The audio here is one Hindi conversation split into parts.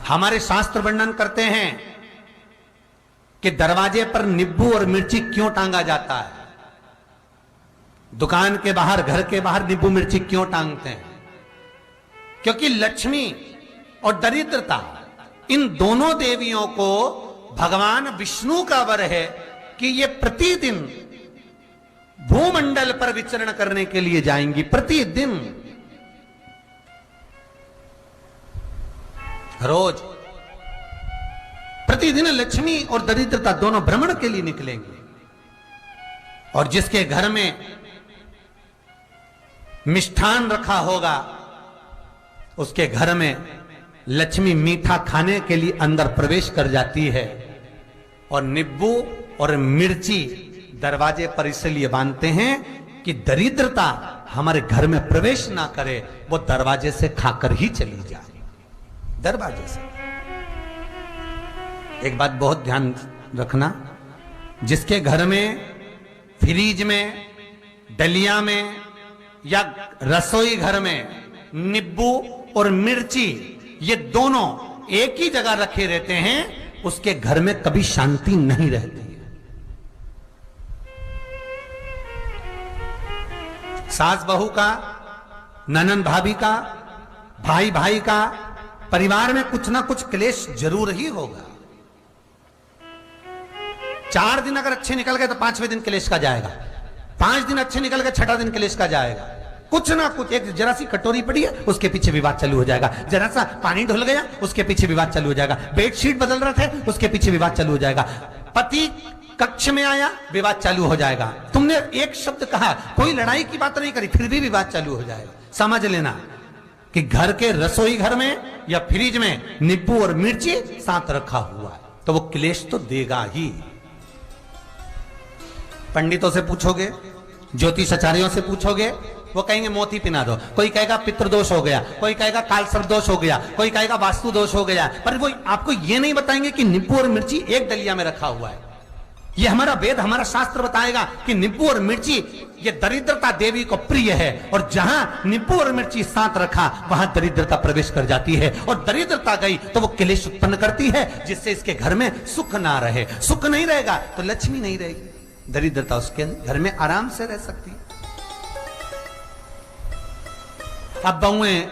हमारे शास्त्र वर्णन करते हैं कि दरवाजे पर नींबू और मिर्ची क्यों टांगा जाता है। दुकान के बाहर, घर के बाहर नींबू मिर्ची क्यों टांगते हैं? क्योंकि लक्ष्मी और दरिद्रता, इन दोनों देवियों को भगवान विष्णु का वर है कि ये प्रतिदिन भूमंडल पर विचरण करने के लिए जाएंगी। प्रतिदिन, रोज, प्रतिदिन लक्ष्मी और दरिद्रता दोनों भ्रमण के लिए निकलेंगे। और जिसके घर में मिष्ठान रखा होगा, उसके घर में लक्ष्मी मीठा खाने के लिए अंदर प्रवेश कर जाती है। और नींबू और मिर्ची दरवाजे पर इसलिए बांधते हैं कि दरिद्रता हमारे घर में प्रवेश ना करे, वो दरवाजे से खाकर ही चली जाए। दरवाजे से। एक बात बहुत ध्यान रखना, जिसके घर में फ्रिज में, डलिया में या रसोई घर में नींबू और मिर्ची ये दोनों एक ही जगह रखे रहते हैं, उसके घर में कभी शांति नहीं रहती है। सास बहू का, ननंद भाभी का, भाई भाई का, परिवार में कुछ ना कुछ क्लेश जरूर ही होगा। 4 दिन अगर अच्छे निकल गए तो 5वें दिन क्लेश का जाएगा। 5 दिन अच्छे निकल गए, 6ठा दिन क्लेश का जाएगा। कुछ ना कुछ, एक जरा सी कटोरी पड़ी है उसके पीछे विवाद चालू हो जाएगा, जरा सा पानी ढुल गया उसके पीछे विवाद चालू हो जाएगा, बेडशीट बदल रहे थे उसके पीछे विवाद चालू हो जाएगा, पति कक्ष में आया विवाद चालू हो जाएगा, तुमने एक शब्द कहा, कोई लड़ाई की बात नहीं करी, फिर भी विवाद चालू हो जाएगा। समझ लेना कि घर के रसोई घर में या फ्रिज में नींबू और मिर्ची साथ रखा हुआ है तो वो क्लेश तो देगा ही। पंडितों से पूछोगे, ज्योतिषाचार्यों से पूछोगे, वो कहेंगे मोती पिना दो, कोई कहेगा पितृदोष हो गया, कोई कहेगा कालसर्प दोष हो गया, कोई कहेगा वास्तु दोष हो गया, पर वो आपको ये नहीं बताएंगे कि नींबू और मिर्ची एक डलिया में रखा हुआ है। ये हमारा वेद, हमारा शास्त्र बताएगा कि नींबू और मिर्ची ये दरिद्रता देवी को प्रिय है, और जहां नींबू और मिर्ची साथ रखा वहां दरिद्रता प्रवेश कर जाती है, और दरिद्रता गई तो वो क्लेश उत्पन्न करती है, जिससे इसके घर में सुख ना रहे। सुख नहीं रहेगा तो लक्ष्मी नहीं रहेगी, दरिद्रता उसके घर में आराम से रह सकती है। अब बहुएं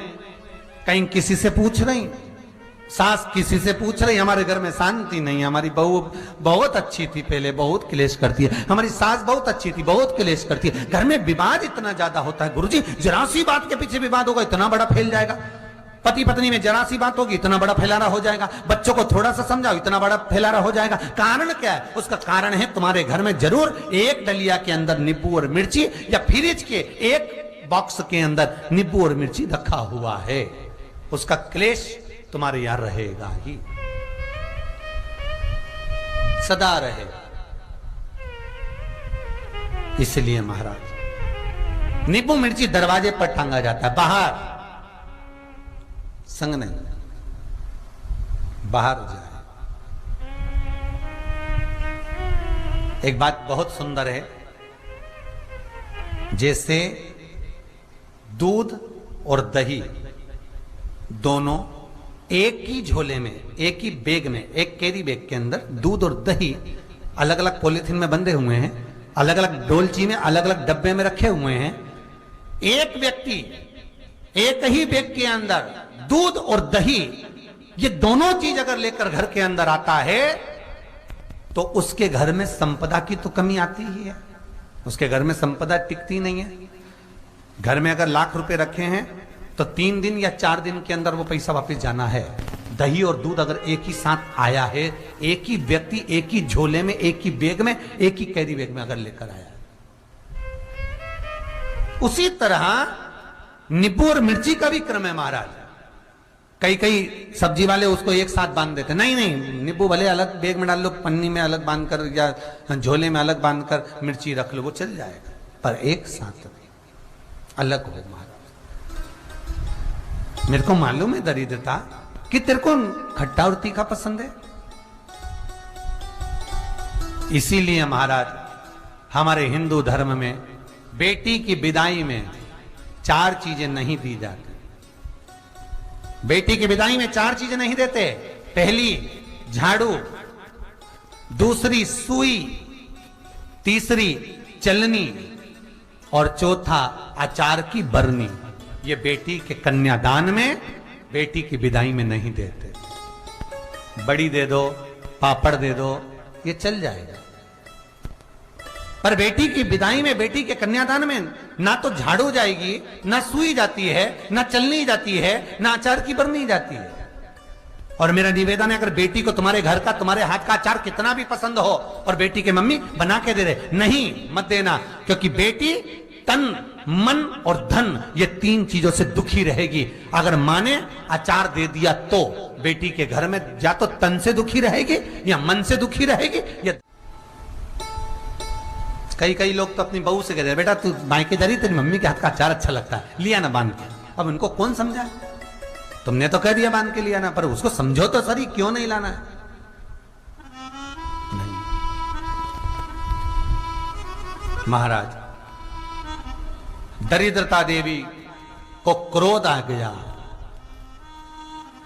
कहीं किसी से पूछ रही, सास किसी से पूछ रही, हमारे घर में शांति नहीं है, हमारी बहू बहुत अच्छी थी पहले, बहुत क्लेश करती है, हमारी सास बहुत अच्छी थी, बहुत क्लेश करती है, घर में विवाद इतना ज्यादा होता है गुरुजी, जरा सी बात के पीछे विवाद होगा इतना बड़ा फैल जाएगा, पति पत्नी में जरा सी बात होगी इतना बड़ा फैलाना हो जाएगा, बच्चों को थोड़ा सा समझाओ इतना बड़ा फैलाना हो जाएगा। कारण क्या है? उसका कारण है तुम्हारे घर में जरूर एक डलिया के अंदर नींबू और मिर्ची या फ्रिज के एक बॉक्स के अंदर नींबू और मिर्ची रखा हुआ है, उसका क्लेश तुम्हारे यहां रहेगा ही, सदा रहेगा। इसलिए महाराज नींबू मिर्ची दरवाजे पर टांगा जाता है, बाहर संग नहीं, बाहर जाए। एक बात बहुत सुंदर है, जैसे दूध और दही दोनों एक ही झोले में, एक ही बैग में, एक कैरी बैग के अंदर दूध और दही अलग अलग पॉलिथीन में बंधे हुए हैं, अलग अलग डोलची में, अलग अलग डब्बे में रखे हुए हैं। एक व्यक्ति एक ही बैग के अंदर दूध और दही ये दोनों चीज अगर लेकर घर के अंदर आता है तो उसके घर में संपदा की तो कमी आती ही है, उसके घर में संपदा टिकती नहीं है। घर में अगर लाख रुपए रखे हैं तो 3 दिन या 4 दिन के अंदर वो पैसा वापस जाना है। दही और दूध अगर एक ही साथ आया है, एक ही व्यक्ति एक ही झोले में, एक ही बैग में, एक ही कैरी बैग में अगर लेकर आया है, उसी तरह नींबू और मिर्ची का भी क्रम है महाराज। कई कई सब्जी वाले उसको एक साथ बांध देते, नहीं नहीं, नींबू भले अलग बैग में डाल लो, पन्नी में अलग बांधकर या झोले में अलग बांधकर मिर्ची रख लो, वो चल जाएगा, पर एक साथ अलग हो महाराज। मेरे को मालूम है दरिद्रता कि तेरे को खट्टा और तीखा पसंद है, इसीलिए महाराज हमारे हिंदू धर्म में बेटी की विदाई में 4 चीजें नहीं दी जाती। बेटी की विदाई में 4 चीजें नहीं देते। पहली झाड़ू, दूसरी सुई, तीसरी चलनी और चौथा अचार की बरनी। ये बेटी के कन्यादान में, बेटी की विदाई में नहीं देते। बड़ी दे दो, पापड़ दे दो, ये चल जाएगा, पर बेटी की विदाई में, बेटी के कन्यादान में ना तो झाड़ू जाएगी, ना सुई जाती है, ना चलनी जाती है, ना अचार की बरनी जाती है। और मेरा निवेदन है, अगर बेटी को तुम्हारे घर का, तुम्हारे हाथ का अचार कितना भी पसंद हो और बेटी के मम्मी बना के दे दे, नहीं, मत देना, क्योंकि बेटी तन, मन और धन, ये 3 चीजों से दुखी रहेगी। अगर माँ ने अचार दे दिया तो बेटी के घर में या तो तन से दुखी रहेगी या मन से दुखी रहेगी। या कई लोग तो अपनी बहू से कहते हैं, बेटा तू मायके जा रही, तेरी मम्मी के हाथ का अचार अच्छा लगता है, लिया ना बांध के। अब उनको कौन समझा? तुमने तो कह दिया बांध के लिया ना, पर उसको समझो तो सही, क्यों नहीं लाना है? नहीं। महाराज, दरिद्रता देवी को क्रोध आ गया।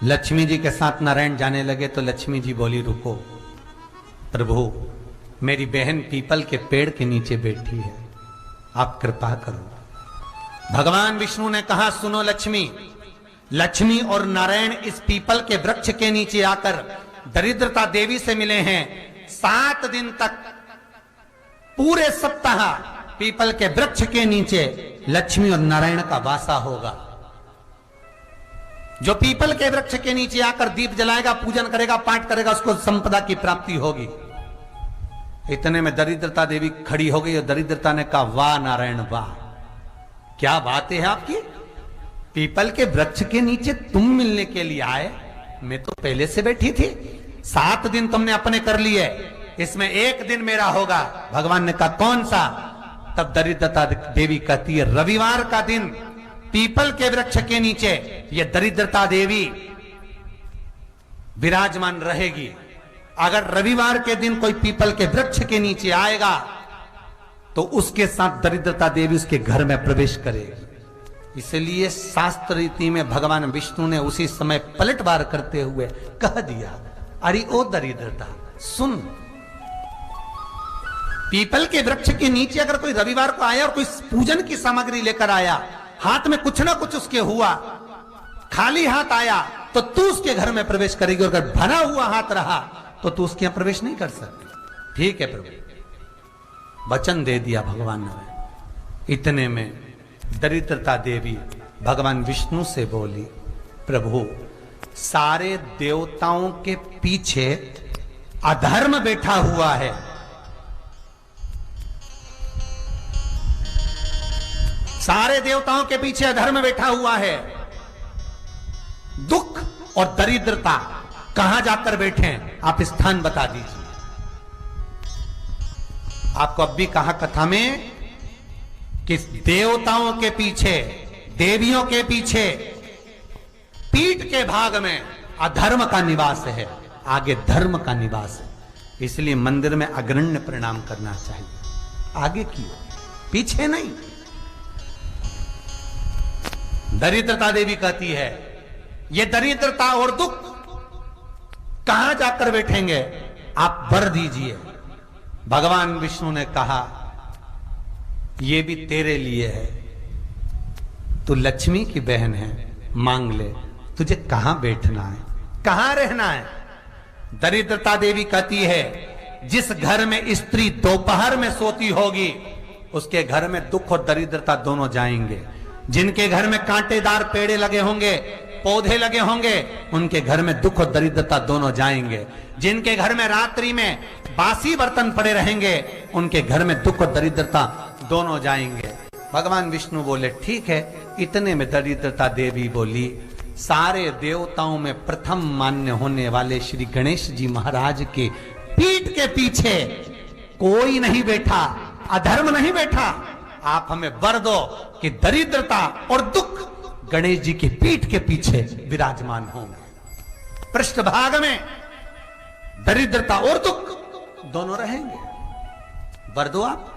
लक्ष्मी जी के साथ नारायण जाने लगे तो लक्ष्मी जी बोली, रुको प्रभु, मेरी बहन पीपल के पेड़ के नीचे बैठी है, आप कृपा करो। भगवान विष्णु ने कहा, सुनो लक्ष्मी, लक्ष्मी और नारायण इस पीपल के वृक्ष के नीचे आकर दरिद्रता देवी से मिले हैं। 7 दिन तक, पूरे सप्ताह पीपल के वृक्ष के नीचे लक्ष्मी और नारायण का वासा होगा। जो पीपल के वृक्ष के नीचे आकर दीप जलाएगा, पूजन करेगा, पाठ करेगा, उसको संपदा की प्राप्ति होगी। इतने में दरिद्रता देवी खड़ी हो गई और दरिद्रता ने कहा, वाह नारायण वाह, क्या बात है आपकी, पीपल के वृक्ष के नीचे तुम मिलने के लिए आए, मैं तो पहले से बैठी थी। 7 दिन तुमने अपने कर लिए, इसमें 1 दिन मेरा होगा। भगवान ने कहा, कौन सा? तब दरिद्रता देवी कहती है, रविवार का दिन पीपल के वृक्ष के नीचे ये दरिद्रता देवी विराजमान रहेगी। अगर रविवार के दिन कोई पीपल के वृक्ष के नीचे आएगा तो उसके साथ दरिद्रता देवी उसके घर में प्रवेश करेगी। इसलिए शास्त्र रीति में भगवान विष्णु ने उसी समय पलटवार करते हुए कह दिया, अरे ओ दरिद्रता सुन, पीपल के वृक्ष के नीचे अगर कोई रविवार को आया और कोई पूजन की सामग्री लेकर आया, हाथ में कुछ ना कुछ उसके हुआ, खाली हाथ आया, तो तू उसके घर में प्रवेश करेगी, और अगर भरा हुआ हाथ रहा तो तू उसके यहां प्रवेश नहीं कर सकती। ठीक है प्रभु, वचन दे दिया भगवान ने। इतने में दरिद्रता देवी भगवान विष्णु से बोली, प्रभु सारे देवताओं के पीछे अधर्म बैठा हुआ है, सारे देवताओं के पीछे अधर्म बैठा हुआ है, दुख और दरिद्रता कहां जाकर बैठे हैं, आप स्थान बता दीजिए। आपको अब भी कहा कथा में कि देवताओं के पीछे, देवियों के पीछे, पीठ के भाग में अधर्म का निवास है, आगे धर्म का निवास है। इसलिए मंदिर में अग्रण्य प्रणाम करना चाहिए, आगे क्यों, पीछे नहीं। दरिद्रता देवी कहती है, ये दरिद्रता और दुख कहां जाकर बैठेंगे, आप वर दीजिए। भगवान विष्णु ने कहा, ये भी तेरे लिए है, तू लक्ष्मी की बहन है, मांग ले, तुझे कहां बैठना है, कहां रहना है। दरिद्रता देवी कहती है, जिस घर में स्त्री दोपहर में सोती होगी उसके घर में दुख और दरिद्रता दोनों जाएंगे। जिनके घर में कांटेदार पेड़े लगे होंगे, पौधे लगे होंगे, उनके घर में दुख और दरिद्रता दोनों जाएंगे। जिनके घर में रात्रि में बासी बर्तन पड़े रहेंगे, उनके घर में दुख और दरिद्रता दोनों जाएंगे। भगवान विष्णु बोले, ठीक है। इतने में दरिद्रता देवी बोली, सारे देवताओं में प्रथम मान्य होने वाले श्री गणेश जी महाराज के पीठ के पीछे कोई नहीं बैठा, अधर्म नहीं बैठा। आप हमें वर दो कि दरिद्रता और दुख गणेश जी की पीठ के पीछे विराजमान होंगे, पृष्ठभाग में दरिद्रता और दुख दोनों रहेंगे, वर दो आप।